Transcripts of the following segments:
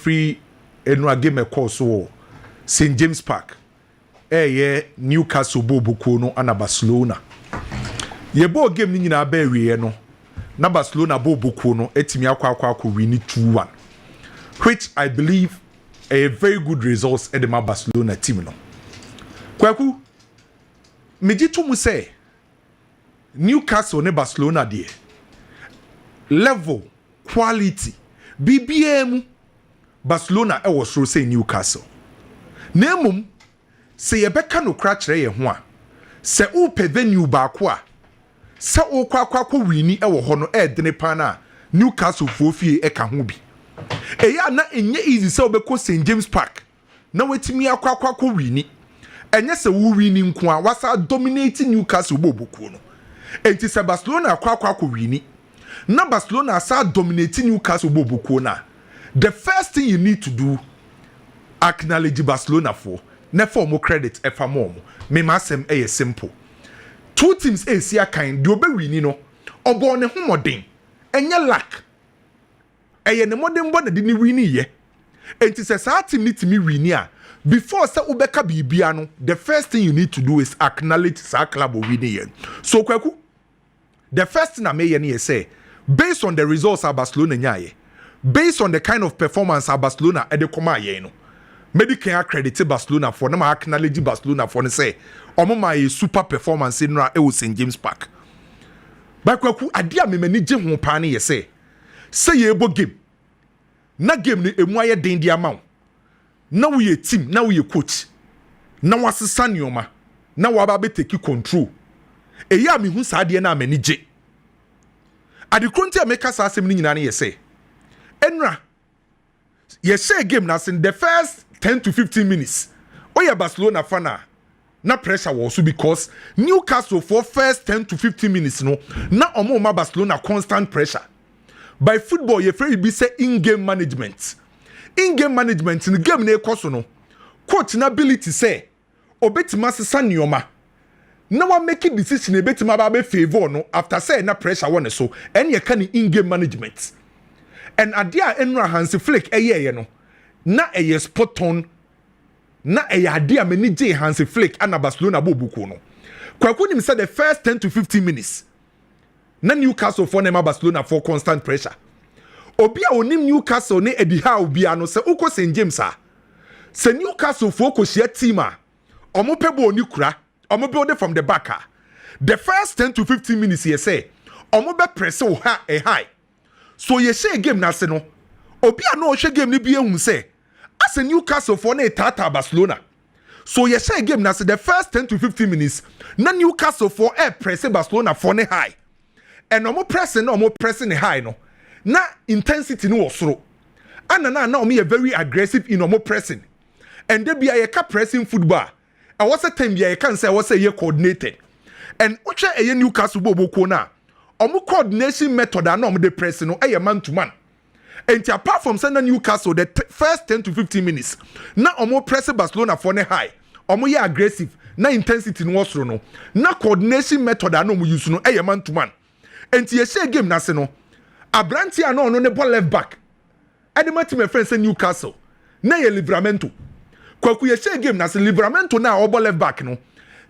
free enwa game course so St James Park Newcastle bobuku no ana Barcelona ye ball game ni nyina ba wie no na Barcelona bobuku no etimi akwa win 2-1 which I believe a very good results at the Barcelona team no kwaku meji to mu say Newcastle ne Barcelona de level quality BBM Barcelona e was say Newcastle nemum se yebeka no kra kire ye ho a se u pe venue ba ko a se u kwa wini e wo ho no e dene pa na Newcastle fofie e ka ho bi eya na enye easy se obeko St James Park na wetimi akwa wini enye se wu wini nko a wasa dominate Newcastle bobuku no enti se Barcelona akwa wini na Barcelona sa dominate Newcastle bobuku na the first thing you need to do acknowledge Barcelona for na for more credit e fa more me masem e simple two teams e sia kan de obewini no obo ne homodin enye lack eye ne modern bo na de ni wini ye enti se sa team ni timi wini a before say ubeka bibia no the first thing you need to do is acknowledge sa club wini ye so kwaku the first thing I may ye say based on the results of Barcelona nyaye based on the kind of performance of Barcelona e de koma ye no medical accredit Barcelona for na acknowledge Barcelona for ne say omoma a super performance in ra e St James Park bakwaku ade a memani je ho pa ne ye say ye ebo game na game ni emu aye den dia ma na wo ye team na wo ye coach na wasesa nioma na waba be take control eya me hu sa ade na amani je ade kronti ameka sa asem ni nyina ne ye say enra ye say game na sin the first 10 to 15 minutes oya Barcelona fana na pressure was because Newcastle for first 10 to 15 minutes no na omo ma Barcelona constant pressure by football ye free be say in-game management in the game na ekoso no coach na ability say obetima sesa nioma na wa make decision obetima ba be favor no after say na pressure won so and ye can in-game management and adia enra Hansi Flick eye no na eye spot on na eye adia mani je Hansi Flick ana Barcelona bobuku no kwaku nim say the first 10 to 15 minutes na Newcastle for nema Barcelona for constant pressure obi a onim Newcastle ne edi ha obi ano se uko St James a se Newcastle for ko share team a omo pebo oni kura omo build from the back a the first 10 to 15 minutes ye say omo be press o ha e high so ye share game na se no obi a no share game ni bi ehun say as a Newcastle for na tata Barcelona so ye share game na se the first 10 to 15 minutes na Newcastle for press Barcelona for ne high and omo pressing high no na intensity no osoro ana na omo very aggressive in omo pressing and they be a pressing football I was a time ye can say was a year coordinated and uche a Newcastle bobo na omo coordination method and omo de pressing no a man to man and apart from sending Newcastle the first 10 to 15 minutes na omo press Barcelona for ne high omo ye aggressive na intensity no osoro no na coordination method and omo use no a man to man and ye share game na se no abranti ano no ne ball left back edimati my friend say Newcastle na ye Livramento kwaku ye share game na se Livramento na o ball left back no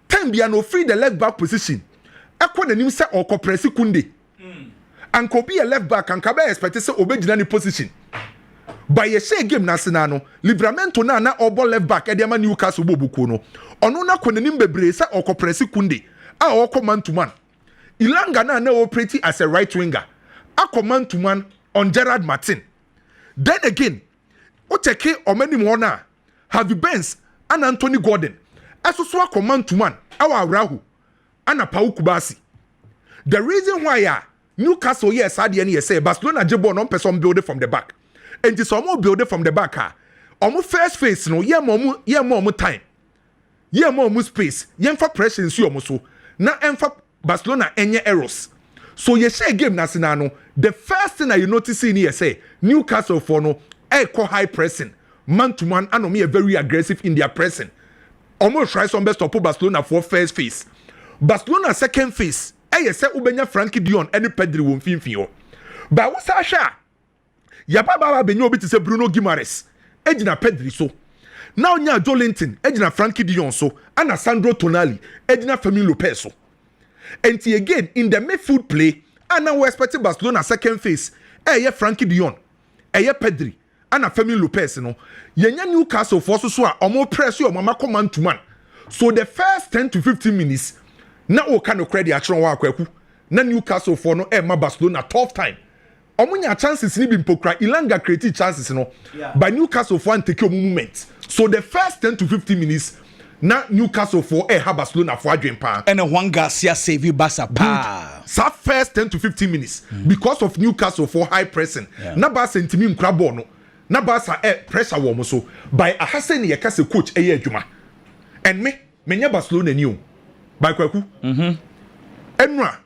time bia no free the left back position ekwo nanim say okopresi kunde anko be a left back anka be expect say obegina ni position by ye share game na se na no Livramento na o ball left back edema Newcastle bobuko no ono na konanim bebre say okopresi kunde a okọ man to man Ilanga na operate as a right winger. A command to man on Gerard Martin. Then again, Oteke Omeni Mona, Harvey Benz, and Anthony Gordon. As also command to man, our Rahu, and a Pau Kubasi. The reason why Newcastle, yes, I didn't say Barcelona Jebo non person build from the back. And it's almost build from the back. Almost first face, no, more time. Ye more space, for pressure in Siomoso. Na emfa Barcelona enye errors. So ye share game na sinano. The first thing that you notice in here say Newcastle for no high pressing, man to man, and me very aggressive in their pressing. Almost try some best to put Barcelona for first phase. Barcelona second phase. Say ubenya Frankie Dion any Pedri won finfio. But what's Asha? yaba baba benyo obi te se Bruno Guimaraes ejina Pedri so now nya Jolinton ejina Frankie de Jong so ana Sandro Tonali ejina Fermin Lopez so and again in the midfield play ana we expect Barcelona second phase Frankie de Jong Pedri ana Fermin Lopez no yenya Newcastle for so a omo press you mama command to man so the first 10 to 15 minutes na o ka no credit atron wa akwaku na Newcastle for no ma Barcelona tough time omunya chances ni bi mpokra Ilanga create chances no by Newcastle for and take your moment so the first 10 to 15 minutes na Newcastle for Barcelona for adwen pa and Juan Garcia save Barca pa so first 10 to 15 minutes because of Newcastle for high pressing na Barca ntimi nkra ball no na Barca pressure wo mo so by Hasan ye ka se coach adwuma and me Barcelona ni o by kwaku enra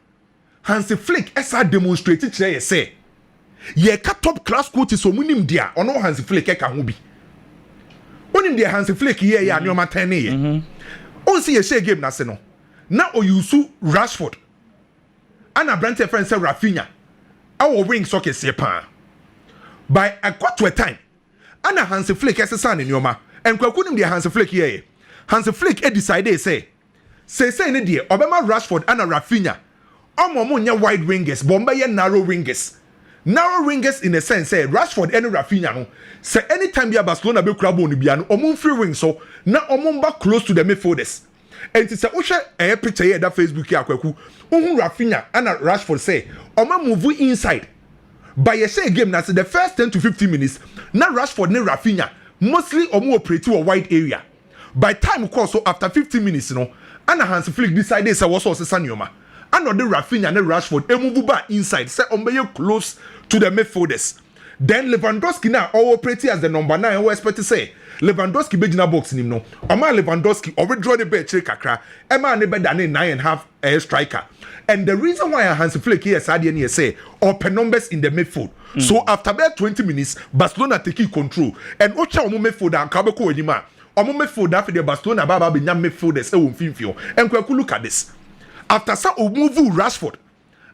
Hansi Flick esa demonstrate kire ye say ye ka top class coach so munim dia ono Hansi Flick ka ho bi onim dia Hansi Flick ye ya nyoma tan ye on see ye share game na se no na oyusu Rashford ana Brante friend say Rafinha our wing soccer se pa by a quarter time ana Hansi Flick esa ne nyoma en kwaku nim dia Hansi Flick ye Hansi Flick decide say ne dia obema Rashford ana Rafinha omo nya wide wingers bomba ye narrow wingers in a sense say Rashford and Rafinha no say anytime bia Barcelona be kura ball no bia no omo free wing so na omo ba close to the midfielders and say ohwe picture here that Facebook here akwaku ohun Rafinha and Rashford say omo move inside by ye say game na say the first 10 to 15 minutes na Rashford and Rafinha mostly omo operate a wide area by time course so after 15 minutes no and Hansi Flick decided say what so sanioma and the Rafinha and Rashford move back inside say ombeye close to the midfielders then Lewandowski now operate as the number 9 we expect to say Lewandowski bejina box nim no oma Lewandowski already draw the bench kakra ema ne better than 9.5 striker and the reason why Hansi Flick here said here say open numbers in the midfield so after about 20 minutes Barcelona take control and ocha omo midfield and kabeko enima omo midfield after the Barcelona baba be nyam midfielders e won finfio and kwaku look at this after sa move Rashford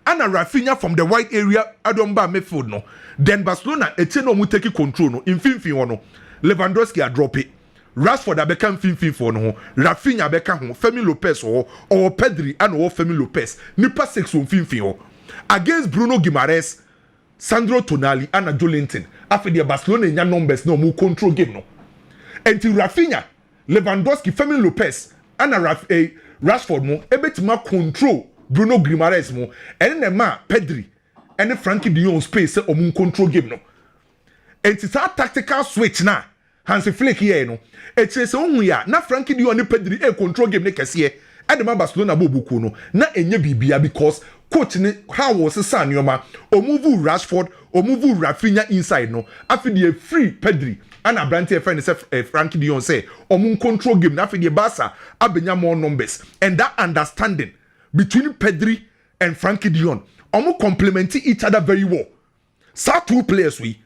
and Rafinha from the wide area adomba midfield no then Barcelona no mu take control no in finfio no Lewandowski a drop it Rashford a become finfio no Rafinha beka ho Fermin Lopez or Pedri and or Fermin Lopez nipa 6 on finfio against Bruno Guimaraes Sandro Tonali and Jolinton after the Barcelona nya numbers no mu control game no until Rafinha Lewandowski Fermin Lopez and Rashford mo ebetima control Bruno Guimaraes mo and the ma Pedri and Frankie de Jong space omun control game no and it's a tactical switch na Hansi Flick here no it say ohun ya na Frankie de Jong and Pedri control game ne kese and the ma Barcelona bobuku no na enye bibia because coach ne how was san yoma omuvu Rashford omuvu Rafinha inside no after the free Pedri and Brante friend say Frankie de Jong say omun control game na after the Barca abenya more numbers and that understanding between Pedri and Frankie de Jong omun complement each other very well sa two players we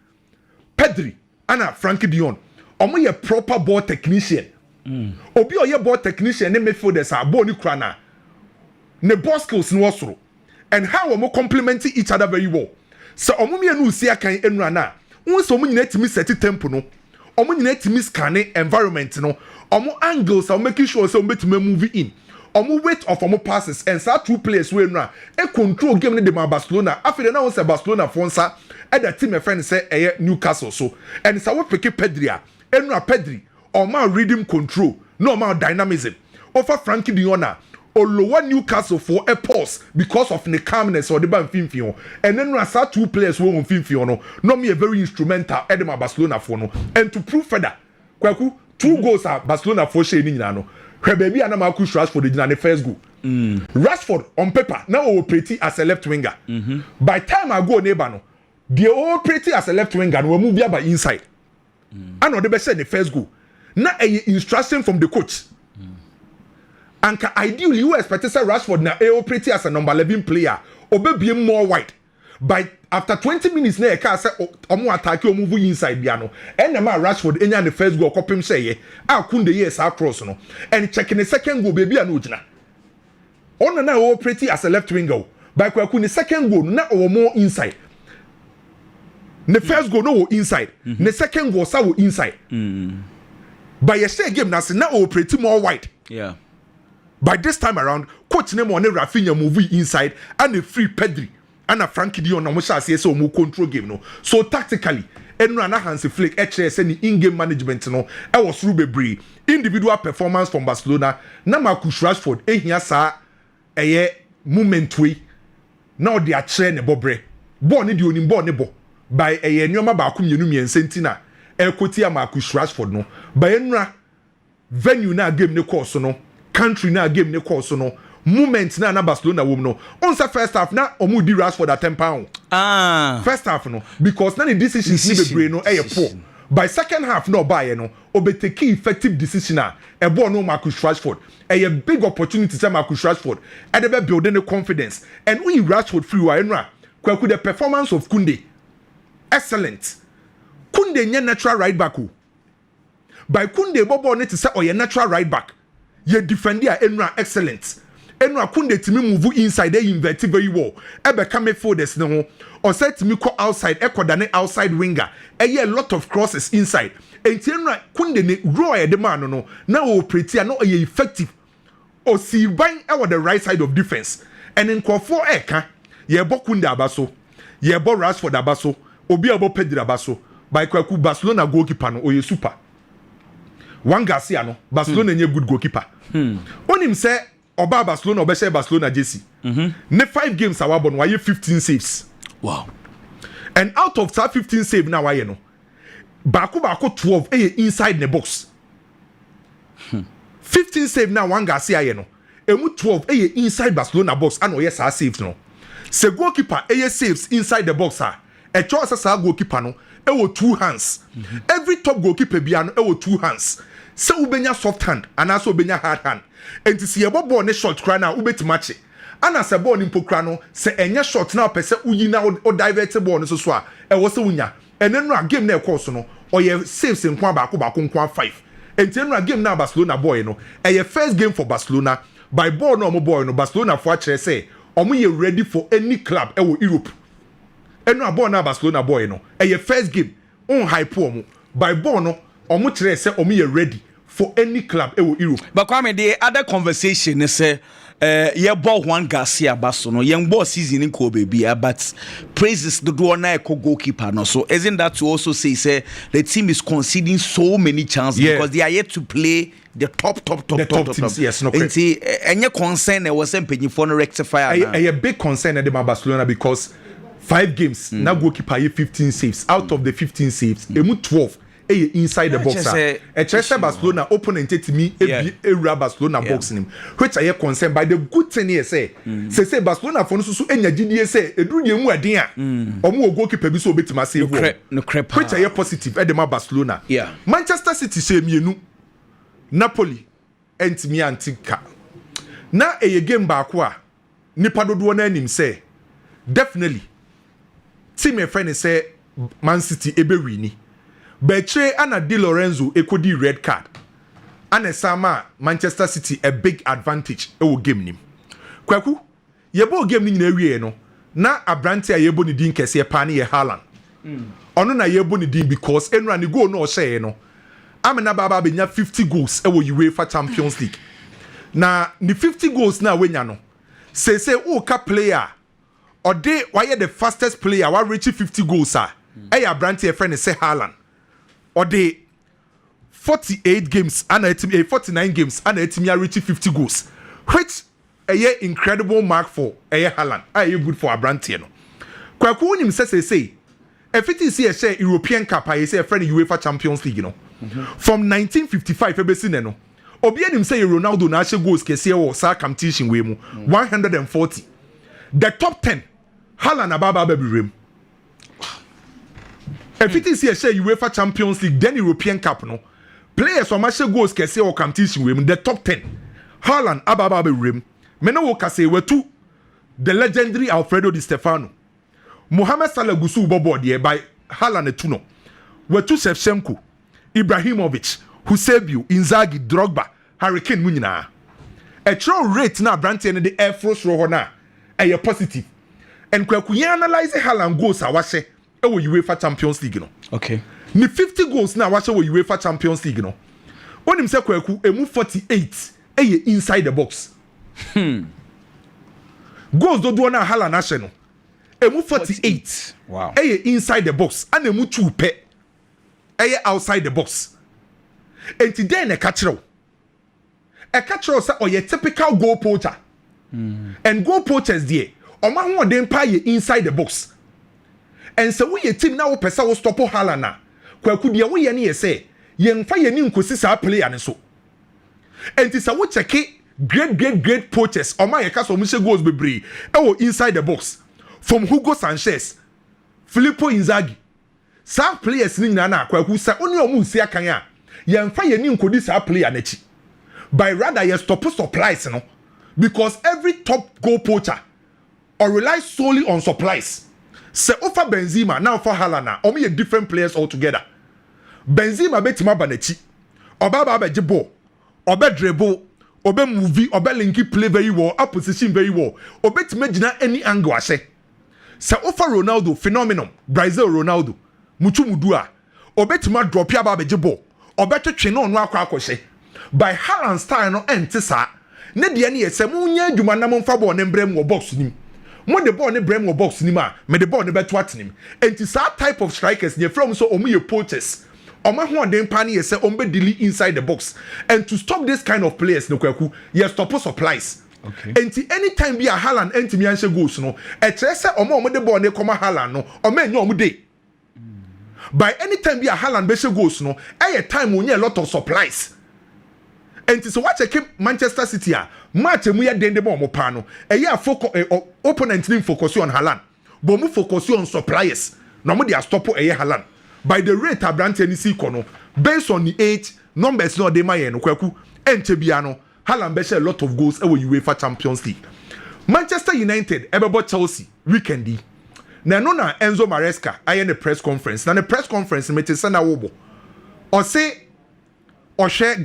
Pedri and Frankie de Jong omun ye proper ball technician obi o ye ball technician ne midfielders a ball ni kura na ne ball skills no osoro and how omun complement each other very well so omun me no si akan enura na won so omun nyina timi set tempo no omo nyina timi scanning environment no omo angles are making sure say omo betime move in omo weight of omo passes and sa two players we no e control game ne de Barcelona after na won say Barcelona fonsa e da team e friend say Newcastle so and sa we pick Pedri a enura Pedri omo rhythm control no omo dynamism over Frankie de Jong Olowa Newcastle for a pause because of the calmness or the ban finfio and then rasa two players who on finfio no me a very instrumental edema Barcelona for no and to prove further kwaku 2 goals are Barcelona for shey ni nyina no hwe baby anama ku Rashford the first goal Rashford on paper now operate as a left winger by time I go neighbor no they operate as a left winger no move by inside and no dey be say the first goal na a instruction from the coach. And ideally, you expect to say Rashford na operate as a number 11 player, or be more wide. But after 20 minutes, na can say omo attack you move inside piano. And the man Rashford enya the first goal kopim say I kunde yes across no. And checking the second goal baby anujina. On na operate as a left winger. But kwa the second goal na or more inside. The first goal no wo inside. The second goal sa wo inside. By a share game na now operate more wide. Yeah. By this time around, coach name on Rafinha move inside and a free Pedri and a Frankie Dion na mo sha say so mo control game no. So tactically, Enra na Hansi Flick any in-game management no. I was through bebree. Individual performance from Barcelona. Na Marcus Rashford ehia sa moment we. Now they are train ne bobre. Ball ne di onim ball ne bo. By nyoma ba akum yenu miense na ekotia Marcus Rashford no. By Enra venue na game ne course no. Country na game ne course no moment na Barcelona wom no on sa first half na omu di Rashford at £10 first half no because na the decisions ni bebre no poor by second half no buy no obeteki effective decision e ball no Marcus Rashford a big opportunity to Marcus Rashford and be building the confidence and we Rashford free wa enra kwaku the performance of Kunde excellent Kunde nya natural right back by Kunde bobo ne to say oye natural right back ye defend ya Enra excellent. Enra Kunde timi move inside they invert very well. Ebe kame forwards ne ho. Or say timi ko outside ekodane outside winger. A lot of crosses inside. Enti Enra Kunde ne raw e de man no. Na o pretty no ye effective. O si ban e the right side of defense. And in kwafo eka ye bo Kunde abaso. Ye bo Rashford abaso. Obi abo Pedri abaso. By kwaku Barcelona goalkeeper no oye super. One Garcia no Barcelona nye good goalkeeper. Onim say oba Barcelona obese Barcelona JC. Ne 5 games awabon why 15 saves. Wow. And out of that 15 save now why no. Bako 12 inside the box. 15 save now one Garcia ye no. Emu 12 inside Barcelona box and oye sa saves no. Se goalkeeper saves inside the box ah. E choose sa goalkeeper no. Ewo 2 hands. Every top goalkeeper bia no ewo 2 hands. Se ubenya soft hand and also ubenya hard hand. Enti si yebo ball ne short kra na ubeti match. Ana se ball ni mpo kra no se enya short na pese uyi na o divert ball no so a e wo se unya. Ene no game na e course no oye saves nkwa ba ko nkwa 5. Enti no game na Barcelona boy no e first game for Barcelona by ball no mo boy no Barcelona fo a kire say omo ye ready for any club e wo Europe. Eno abo na Barcelona boy no e first game on hype omo by ball no omo kire say omo ye ready for any club e wo Europe. But Kwame, the other conversation is ye ball Juan Garcia baso no young ball season in Kobe bia but praises the door na goalkeeper no. So isn't that to also say the team is conceding so many chances because they are yet to play the top teams, yes, no. And see any concern there was something for no rectify a big concern at the Barcelona because 5 games now goalkeeper 15 saves out of the 15 saves emu 12 inside the box a Chelsea Barcelona opponent to me a Barcelona box him which I concerned by the good thing here say Barcelona for so enya gidie say eduru ye mu aden a omo goalkeeper bi so obetima save which I positive at the Barcelona Manchester City say mienu Napoli entimi antika na a game back a nipa dodo na anim say definitely team e friend say Man City ebe wini Betre ana Di Lorenzo ekodi red card. Ana sama Manchester City a big advantage e game nim. Kwaku, yebo game ni nyina wie no. Na abrante a yebo ni din kese pa ne ye Haaland. Ono na yebo ni din because enra ni goal no share no. Amena baba benya 50 goals e wo UEFA Champions League. Na ni 50 goals na wenya no. Say o ka player or dey why the fastest player wa reach 50 goals ah. E ya abrante e friend say Haaland. Or the 48 games and 49 games and reach 50 goals, which a incredible mark for a Haaland. Are you good for a brand no? Kwaku him say if it is here share European Cup, I say a friend UEFA Champions League, from 1955 ebesi no. Obi him say Ronaldo na goals kese o sa competition we mu 140. The top 10 Haaland ababa baby rem. If it is here, share UEFA Champions League, then European Cup, no players from Masha goals can say or competition with the top 10. Haaland, Ababa Rim, Meno Kase were 2. The legendary Alfredo Di Stefano, Mohamed Salah Gusu Bobo by Haaland Etuno, were 2 Shevchenko, Ibrahimovic, Eusebio, Inzaghi, Drogba, Hurricane Munina. A true rate now, Branty and the Air Force Rohona, a positive. And Kwaku analyze Haaland goals, I was ɛwɔ UEFA Champions League no. Okay. Ni 50 goals na wahyɛ wɔ UEFA Champions League no. Onim sɛ kwaku emu 48 ɛyɛ inside the box. Goals dodoɔ na Haaland ahyɛ no. Emu 48. Wow. Ɛyɛ inside the box. Ana emu 2 pɛ. Ɛyɛ outside the box. Enti den na ɛka kyerɛw. Ɛka kyerɛw sɛ ɔyɛ typical goal poacher. And goal poachers there. Ɔma ho ɔden pa yɛ inside the box. And sɛ woyɛ team na wo pɛ sɛ wo stop Haaland na. Kwaku deɛ woyɛ ne yɛ sɛ yɛmfa yɛ ni nkosi saa player ne so. Enti sɛ wo check great poachers ɔma yɛ ka so ɔmo hyɛ goals bebree ɛwɔ inside the box. From Hugo Sanchez, Filippo Inzaghi. Saa players ni nyina na Kwaku sɛ oni ɔmo nsi akan a yɛmfa yɛ ni nkodi saa player n'akyi. By rather yɛ stop supplies no because every top goal poacher or relies solely on supplies. Sɛ ofa Benzema na ofa Haaland na ɔmo yɛ different players altogether. Benzema betima ba n'akyi. Ɔba ba abɛgye ball. Ɔbɛ dribble. Ɔbɛ movie. Ɔbɛ linky play very well. Opposition very well. Ɔbɛtima gyina any angle ahyɛ. Sɛ ofa Ronaldo phenomenon. Brazil Ronaldo. Mutu mudua. Ɔbɛtima drop ya ba abɛgye ball. Ɔbɛtwe no ɔno akɔ akɔhyɛ. By Haaland style no ɛnte saa. Ne deɛ ne yɛ sɛ mo nya adwuma na mo mfa ball ne mbrɛ mo wɔ box nim. Mo de ball ne brɛ mo wɔ box nim a me de ball ne bɛto atenim. Enti saa type of strikers ne from so ɔmo yɛ poachers. Ɔmo ho ɔden pa ne yɛ sɛ ɔmo bɛ delete inside the box. And to stop this kind of players no kwaku, yɛ stop supplies. Okay. Enti anytime bi a Haaland entimi anhyɛ goals no, ɛkyerɛ sɛ ɔmo de ball ne kɔma Haaland no, ɔmo enye ɔmo de. By anytime bi a Haaland bɛhyɛ goals no, ɛyɛ time onye a lot of supplies. Enti so what check Manchester City a match mu yɛ dende ba ɔmo pa no, ɛyɛ a focus opponent nim focus on Haaland, but mu focus on suppliers. Na ɔmo de stop ɛyɛ Haaland. By the rate abrante ni si kɔ no, based on the age numbers no de ma yɛ no kwaku ɛnkyɛ bia no Haaland bɛhyɛ a lot of goals ɛwɔ UEFA Champions League. Manchester United ɛbɛbɔ Chelsea weekend yi. Na no na Enzo Maresca ayɛ ne press conference. Na ne press conference mete sɛ na wobo. Ɔse ɔhwɛ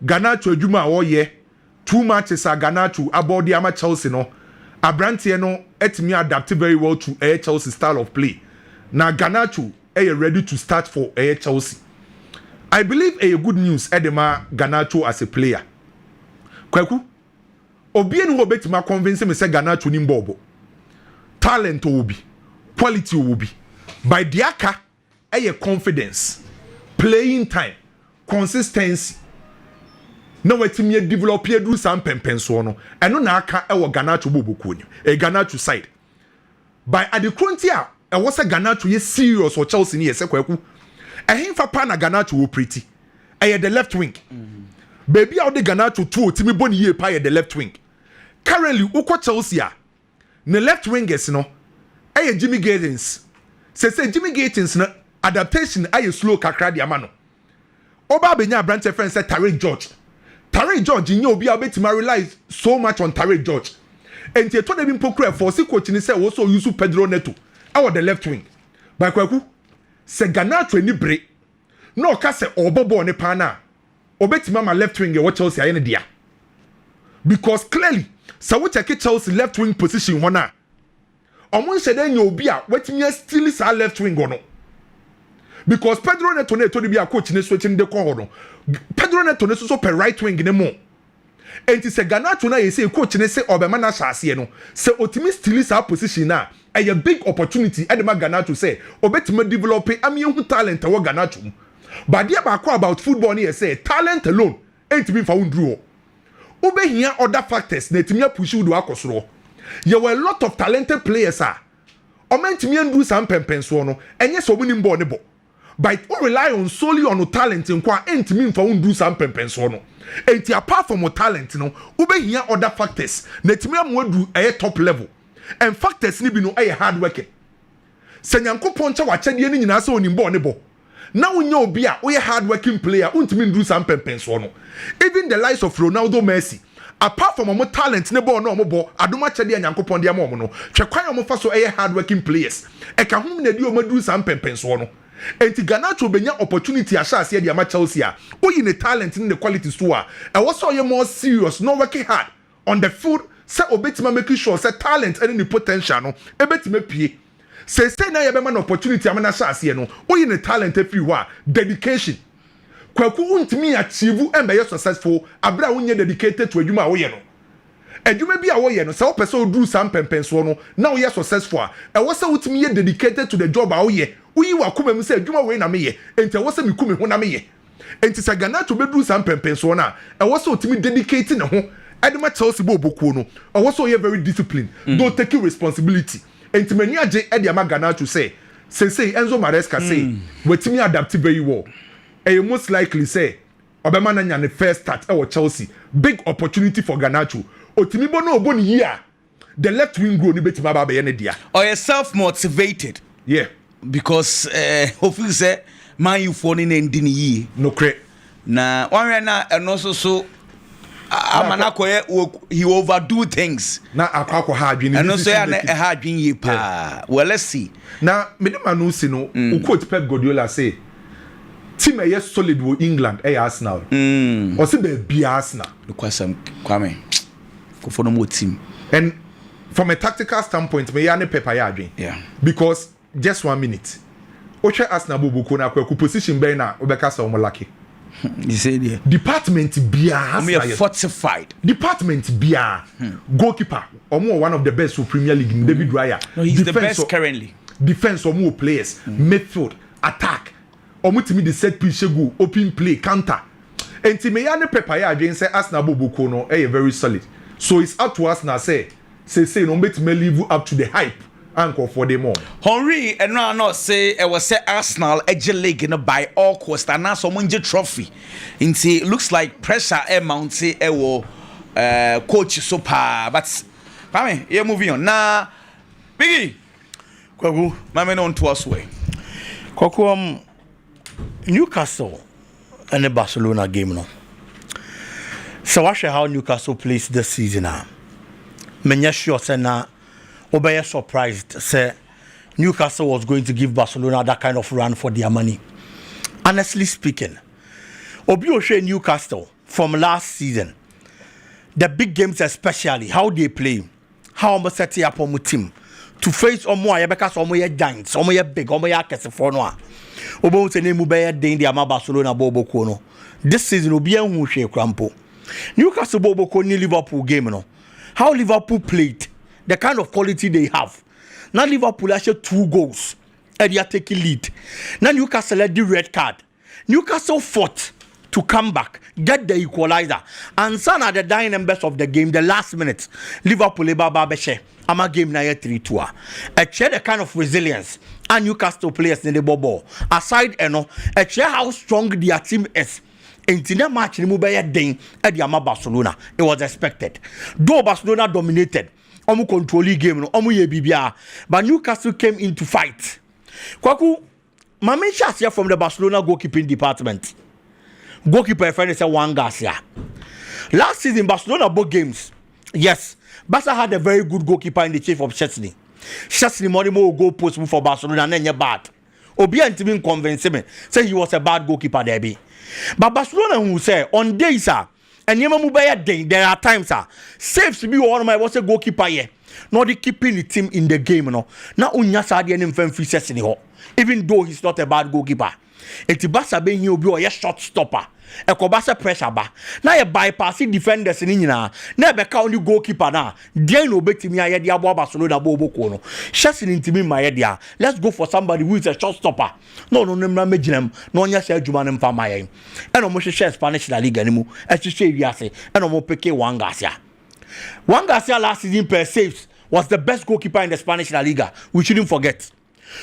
Garnacho adwuma a ɔyɛ 2 matches a Garnacho abɔde ama Chelsea no. Abrante no etimi adapt very well to Chelsea style of play. Na Garnacho ready to start for Chelsea. I believe good news edema Garnacho as a player. Kwaku obi enu wo betima convince me say Garnacho ni mbobo. Talent will be, quality will be. By diaka confidence, playing time, consistency. Na wetimi develop ye do some pempenso no. Eno na aka Garnacho boboku ni. Garnacho side. By adekronti a was a Garnacho ye serious or Chelsea ni yese kwaku. Ehimfa pa na Garnacho wo pretty. The left wing. Baby out the Garnacho two timi boni ye pa the left wing. Currently uko Chelsea ne left wingers no Jimmy Gatins. Say Jimmy Gatins na adaptation slow kakra di ama no. Oba benya branch friend say Tariq George. Tariq George nyo obi a betima rely so much on Tariq George. Enti to dem pokra for si coach ni say wo so use Pedro Neto. The left wing. By kwaku se Garnacho ni bre. No ka se obobo ne pa na. Obetima ma left wing e wo Chelsea aye ne dia. Because clearly so we check Chelsea left wing position ho na. Omo nse den obi a wetimi still sa left wing no. Because Pedro Neto na to bi a coach ne switching de ko no. Pedro Neto ne so per right wing ne mo. Enti se Garnacho na ye say coach ne say obema na hyase no. Se otimi still sa position na a big opportunity e de ma Garnacho say obetimi develop amiehu talent wo Garnacho. But there ba about football ne say talent alone ain't be found draw. Here other factors na etimi push you do akosoro. There were a lot of talented players mentimi ndu some pempenso no enye so winning ball ne bo. But we rely on solely on talent nkwa entimi mfa ndu some pempenso no. Enti apart from talent no here other factors na etimi amwadu top level. And factors ni bi no hard working. Se nyankopon cha wachede ni nyina se onim ball ne bo. Na unya obi a we hard working player untimi ndu some pempenso no. Even the likes of Ronaldo, Messi, apart from our talent ne ball no mo bo adoma chede nyankopon de am no twekwan omo fa so hard working players e ka hum na di omo do some pempenso no. Enti Garnacho benya opportunity ashase de ama Chelsea a oyi ne talent ne quality so a e was so more serious no working hard on the field say obetima make sure say talent and the potential no ebetima pie say na ye be man opportunity amana shase no oyi ne talent afi ho a dedication kwaku untimi achieve and be successful abra wonye dedicated to adwuma a wo ye no adwuma bi a wo ye no say wo pese odu sam pempenso no na wo ye successful a e wo say utimi ye dedicated to the job a wo ye uyi wakoma mu say adwuma we na me ye enti wo say me kume ho na me ye enti say Garnacho be du sam pempenso na e wo say utimi dedicate ne ho edema Chelsea bo bokuo no e wo say you very disciplined don't take responsibility enti mani age e dia ma Garnacho say Enzo Maresca say wetimi adapt very well and you most likely say Obama na the first start at Chelsea. Big opportunity for Garnacho. Otimibo no oboni here. The left wing go ni betima ba be dia. Or you self-motivated. Yeah. Because hopefully say man you for ni ndini yi. No cre. Na one na and also so Amanako he overdo things. Na akwa ha adwini. And also ya ha adwini yi pa. Well, let's see. Na me de manu si no quote Pep Guardiola say team a solid with England Arsenal. Or say be Arsenal. Because some Kwame for no more team. And from a tactical standpoint, me ya ne Pep ya. Yeah. Because just 1 minute. Oche Arsenal bubuko na kwa position be na obeka sa omo lucky. You say there. Department bia we are fortified. Department bia goalkeeper omo one of the best for Premier League David Raya. No, he's defense the best currently. Defense omo players, midfield, attack. Omutimi the set piece go open play counter. Enti me ya ne Pep ya adwen say Arsenal bubuko no very solid. So it's up to us now say no bet me live up to the hype anchor for them all. Henry and no say I was say Arsenal edge league in by all cost and now someone trophy. Inti looks like pressure amount say coach Surpass but Kwame you moving on. Now Biggie Kwagu mama on to us way. Kwaku Newcastle and the Barcelona game no. So watch how Newcastle plays this season now. Menya sure say na obey surprised say Newcastle was going to give Barcelona that kind of run for their money. Honestly speaking, Obi Oshe Newcastle from last season, the big games especially, how they play, how much set up on team to face Omo because Omo ye giants, Omo ye big, Omo ye kese for no. Obo se name be den dia ma Barcelona bobo ko no. This season obi an hu hwe krampo. Newcastle bobo ko ni Liverpool game no. How Liverpool played, the kind of quality they have. Now Liverpool actually 2 goals and they are taking lead. Now Newcastle had the red card. Newcastle fought to come back, get the equalizer. And son at the dying best of the game, the last minute, Liverpool eba beshe. Ama game na 3-2. A share the kind of resilience and Newcastle players in the ball. Aside a share how strong their team is. In the match, the mobile day at the Barcelona. It was expected. Though Barcelona dominated, Omu controlling game, Omu ye BBR, but Newcastle came in to fight. Kwaku, my main shots here from the Barcelona goalkeeping department. Goalkeeper friend is one Garcia. Last season, Barcelona both games. Yes, Barca had a very good goalkeeper in the chief of Chesney. Chesney Monimo goal post for Barcelona and then bad. Obi and Tim convinced me, say he was a bad goalkeeper there be. But Barcelona who say on days and there are times saves to be one of my was a goalkeeper here. Not the keeping the team in the game no. Now unya sadi and him free sets in the even though he's not a bad goalkeeper. Eti Barca being he will be a shot stopper. A Kobasa pressure ba. Now you bypassing defenders in na. Now be only goalkeeper na. Then no bet me aye dia Barcelona bobo kono. Chasing into me my idea. Let's go for somebody who is a shot stopper. No mejinem. No nya say adwuma nem fa maye. E no mo share Spanish La Liga nimu. E share wiase. E no mo peke Juan Garcia. Juan Garcia last season per saves was the best goalkeeper in the Spanish La Liga. We shouldn't forget.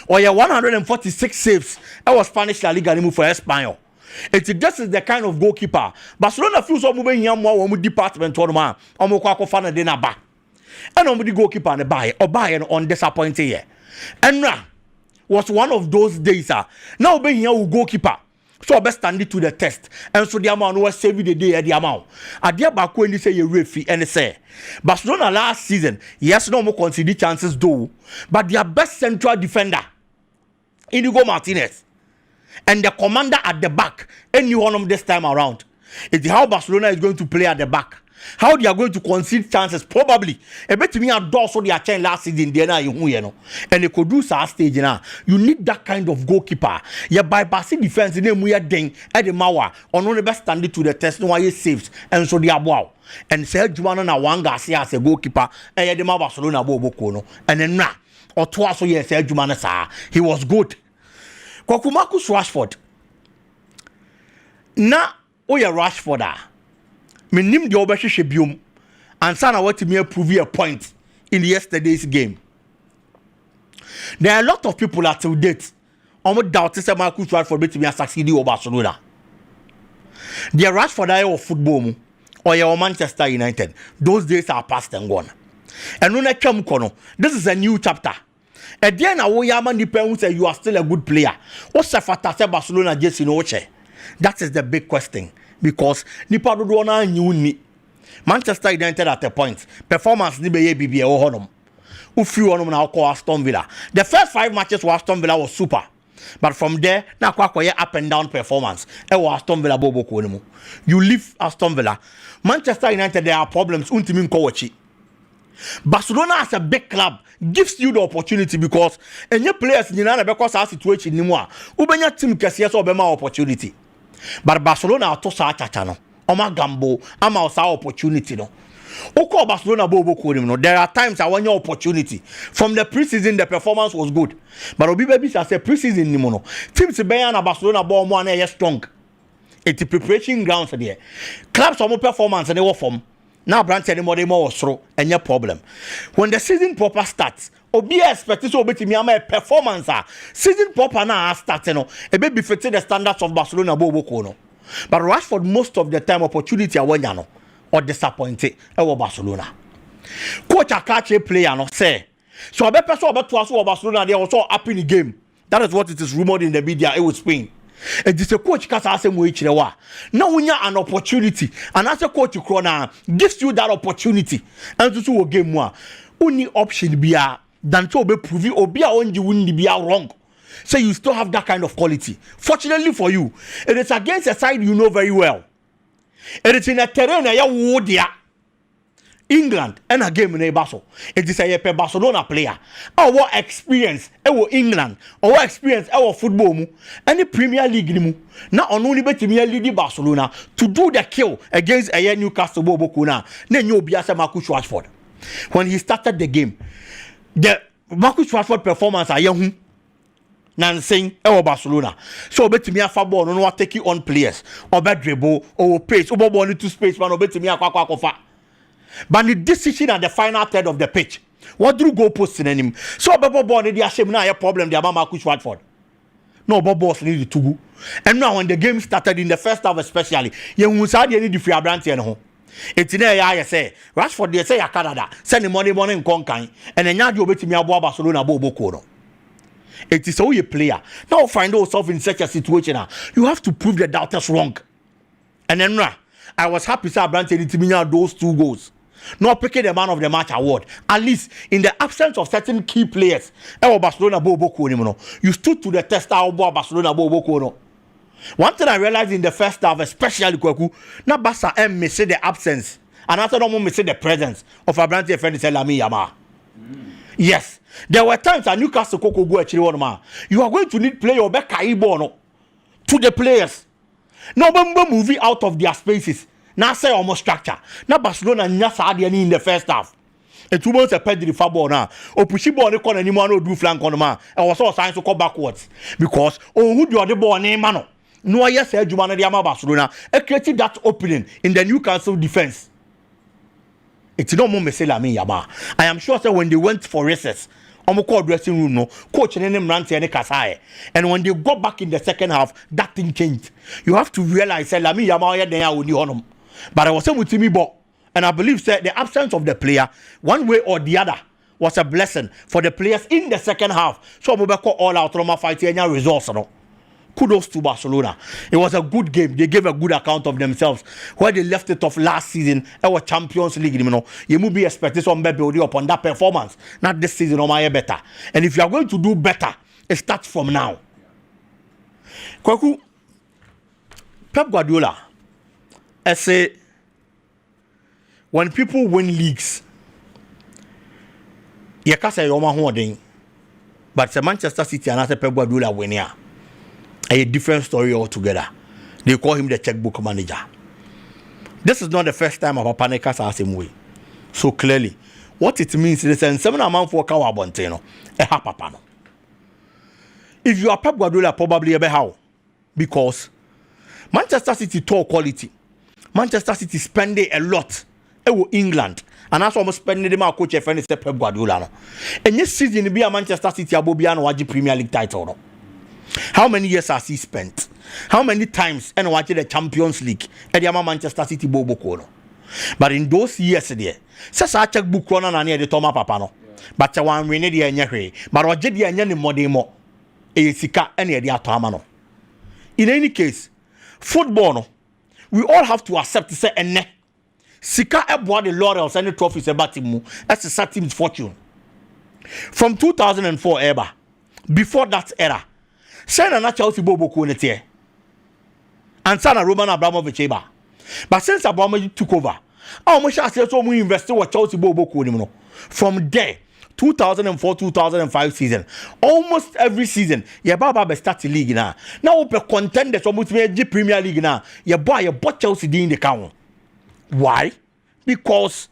Or 146 saves. That was Spanish La Liga nimu for Espanyol. This is the kind of goalkeeper. Barcelona feels so moving here more with department or man. Omoko fan de na ba. And on the goalkeeper and the buy or buy and on disappointed here. And was one of those days. Now being here with goalkeeper. So best stand it to the test. And so the amount was saving the day at the amount. At the back when they say you referee and they say Barcelona last season, yes, no more conceded chances though. But their best central defender, Inigo Martinez. And the commander at the back, any one of this time around. It's how Barcelona is going to play at the back. how they are going to concede chances probably a bit me a door so they are changed last season there now you know and they could do our stage now you need that kind of goalkeeper you bypassing defense in them we are ding at the mawa on the best standing to the test no why saves and so they are wow and say Juana na one Garcia as a goalkeeper and the Barcelona bobo and then na or twice so yes Jumana sa he was good Kokumakus Rashford na oya Rashford menim de obehwehwe biom ansa na what me prove a point in yesterday's game. There are a lot of people that till date almost doubt say Marcus Rashford bet me succeed over Barcelona. The Rashford of football or your Manchester United, those days are past and gone. And when I come kono, this is a new chapter. At the end of Oyama depends say you are still a good player. What's the fact say Barcelona just in Oche? That is the big question. Because nipa do na nyu ni Manchester United at a point performance ni be ye o honum ufi honum na call Aston Villa. The first 5 matches for Aston Villa was super, but from there na kwa up and down performance e was Aston Villa bobo ko nimu. You leave Aston Villa, Manchester United there are problems untimi nkowachi. Barcelona as a big club gives you the opportunity because any players nyina na because our situation nimu a ubenya team kese so be ma opportunity. But Barcelona to sa chacha no. Oma gambo, ama osa opportunity no. Oko Barcelona bobo ko no. There are times I want your opportunity. From the preseason the performance was good. But obi baby say preseason ni mo no. Teams be na Barcelona ball mo na strong. It's preparation grounds there. Clubs some performance and they were form. Now branch anymore more osro any problem. When the season proper starts, obi expect so obetimi ama performance season proper na start no e be befit the standards of Barcelona bobo ko no. But Rashford most of the time opportunity awanya no or disappointed e Barcelona. Coach akache player no say so obe person obeto aso Barcelona they also up in the game. That is what it is rumored in the media it was Spain. And this a coach kasa asem we chire wa na wonya an opportunity and as a coach krona gives you that opportunity and to so game mo only option bia than to be prove obi a onji win bia wrong. So you still have that kind of quality. Fortunately for you, it is against a side you know very well. It is in a terrain ya wodia England and a game in a Basel. It is a Barcelona player. Our experience, our England, our experience, our football, any Premier League mu. Now only bet me lead Barcelona to do the kill against a Newcastle Bobokuna. Then you be as a Marcus Rashford. When he started the game, the Marcus Rashford performance are young. Nansing Barcelona. So bet me a football no take you on players or bet dribble or pace or ball into space man or bet me a kwa. But the decision at the final third of the pitch, what do go post in him? So Bobo Ball the shame now a problem the Marcus Rashford. No Bobo need to go. And now when the game started in the first half especially, you had any the free brand and home. It's in there I say Rashford they say Canada send the money in Concan and then you bet me a Barcelona Bobo Kono. It is all a player. Now find yourself in such a situation. You have to prove the doubters wrong. And then I was happy to have those 2 goals. Not picking the man of the match award. At least in the absence of certain key players, Barcelona you stood to the test of Barcelona. One thing I realized in the first half, especially Kwaku, now Barca missed the absence, and after no more missed the presence of a brand friend Lamine Yamal. Yes, there were times at Newcastle Coco go actually one man. You are going to need player back to the players. No moving out of their spaces. Now say almost structure. Now Barcelona nyasa in the first half. And 2 months a Pedri football now. Or pushy ball corner anymore no do flank on the man. And was all signs to come backwards. Because who do the ball name mano? No yes said Jumana Diama Barcelona. Created that opening in the Newcastle defense. It's no more mesela me yama. I am sure that when they went for races, call dressing room no coach and them ran any kasai. And when they got back in the second half, that thing changed. You have to realize that Lami Yama there only on. But I was saying with me, and I believe that the absence of the player, one way or the other, was a blessing for the players in the second half. So we call all out Roma fighting any results. No? Kudos to Barcelona. It was a good game. They gave a good account of themselves. Where they left it off last season, our Champions League, you will be expected some building upon that performance. Not this season, or my better. And if you are going to do better, it starts from now. Kwaku, Pep Guardiola, I say, when people win leagues, you can't say you're holding, but the Manchester City and Pep Guardiola win here. A different story altogether. They call him the checkbook manager. This is not the first time our panicas are the same way. So clearly, what it means is that 7 amount for Kawabonteno, a hapapano. If you are Pep Guardiola, probably a how? Because Manchester City tall quality. Manchester City spending a lot in England. And that's almost spending them out coach friend is Pep Guardiola. And this season be a Manchester City Abobiano Waji Premier League title. No? How many years has he spent? How many times and watching the Champions League at the Manchester City Bobo Kono? But in those years there, says I check book one and near the Toma Papano. But I want winning the Anya, but I did the Anya Modemo. A sika any the Atamano. In any case, football, we all have to accept to say ene. Sika eboa the laurels and the trophies about him as a certain fortune. From 2004 ever, before that era, Sana na Chelsea Bobo Kunete and Sana Roman Abramovich eba. But since Abramovich took over, I almost said so we invested with Chelsea Bobo Kunimo. From there, 2004-2005 season, almost every season, your Baba be start the league now. Now we contenders almost the Premier League now. Your boy, your bought Chelsea in the count. Why? Because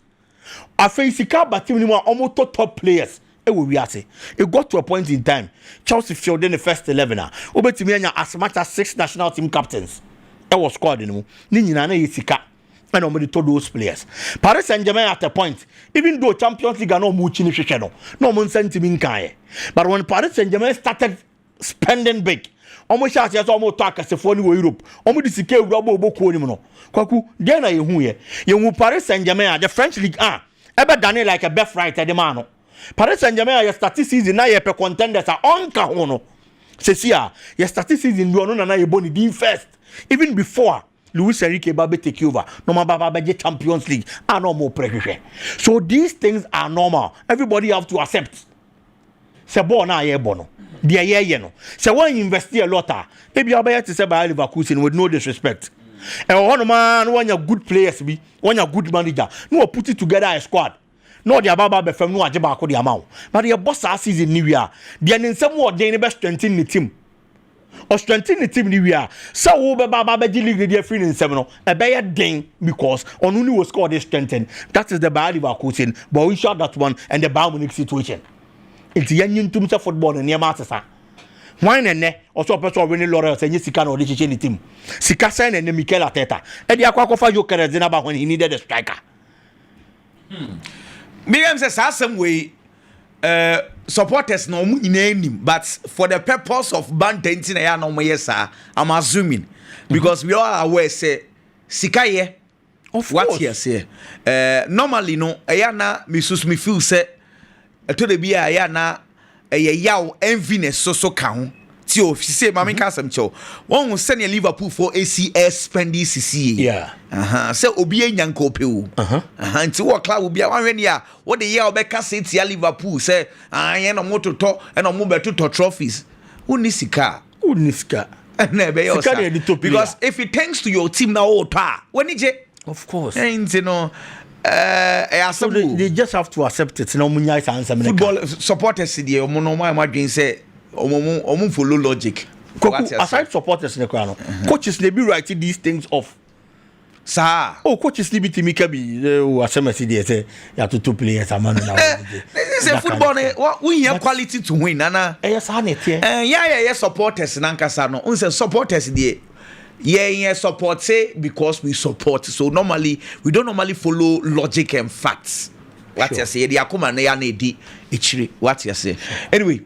I face the car, but almost top players. It got to a point in time. Chelsea filled in the first 11. As much as 6 national team captains. It was squad in the and nobody told those players. Paris Saint-Germain at a point, even though Champions League are not much in the no one sent him in Kaye. But when Paris Saint-Germain started spending big, almost as almost talk as a phone in Europe, almost the secure rubber book. Kwaku, then I hear you Paris Saint-Germain, the French League ever done it like a best right at the man. Paris Saint-Germain, your statistics in a contenders are on Kahono. Cecia, your statistics in London and I boni first, even before. Luis Enrique Babe take over. No Baba Champions League. Are no more pressure. So these things are normal. Everybody have to accept. Se bona ye bono. Dia ye no. Se when you invest a lot, maybe you buy to say by Leverkusen with no disrespect. And one man, when you're good players be, when you're good manager, no put it together a squad. No dia Baba be fam no ajeba ko dia mawo. But your boss are season new year. Dia in some more dey be strengthen the team. Or strengthen the team anywhere. So we be Baba league the free in 7 a better thing because on only was scored this strengthen. That is the bad Leverkusen, but we shot that one and the Bayern situation. It's young to football and near Masters. Why ne? Also person winning laurels and Sika no decision the team. Sika sign and Mikel Arteta. And the Aquacofa Joker Zenaba when he needed a striker. Miriam says some way. Supporters no name, but for the purpose of bantenting I no yes I'm assuming because we are aware say sikaye of what here say normally no ayana misus me feel say to the be ayana yaw enviness so kan ti o say mama ka sam cho won send Liverpool for ACS spend this yeah say obi enyanka opewu nti wo club obi wan hwe ne ya wo de ye obeka say tia Liverpool say ayen no moto to e no mo beto to trophies unisika na be yo because if it thanks to your team now o ta woni je of course nti no so they just have to accept it no munya answer football supporters dey omo no ma dwen say omo follow logic. Aside supporters in the crown, coaches they be writing these things off. Sir. Oh, coaches they be Timika be say you have to 2 players a man now. This is football. We have quality to win, Nana. Yes, yeah, supporters nankasa no. Unse supporters there. Yeah, support say because we support. So normally we don't normally follow logic and facts. What you say? The akuma na ya na di ichiri. What you say? Anyway.